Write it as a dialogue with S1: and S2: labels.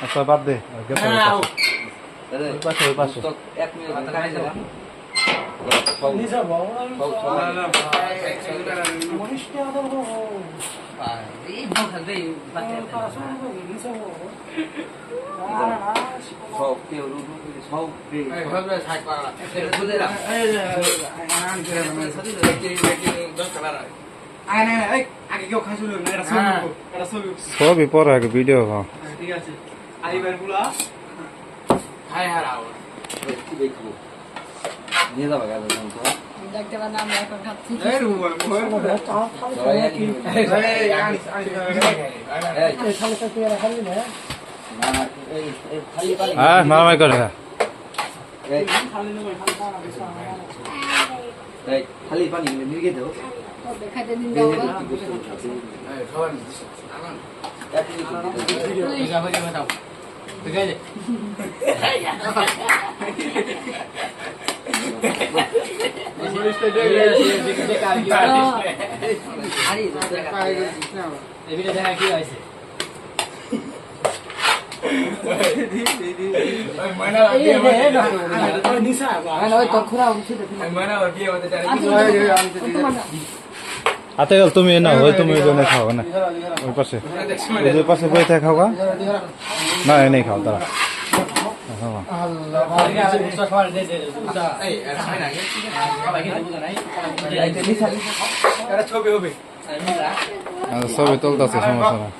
S1: আচ্ছা বাদ দে সবই পরে আগে ভিডিও
S2: ঠিক আছে আইবার গুলা হাই হারাও দেখবো নিয়ে যাবা গাছ তো
S3: দেখতে পান আমরা এখন খাচ্ছি
S2: এই রুবা
S1: হ্যাঁ মারামারি করে
S2: খালি পানি নিয়ে দাও
S3: দেখাতে দিন দাও
S1: হাতে গেল তুমি না ওই তুমি জন্য খাও না ওই পাশে ওই পাশে বই থেকে খাওয়া না এনেই খাও তারা ছবি তুলতেছে সমস্যা না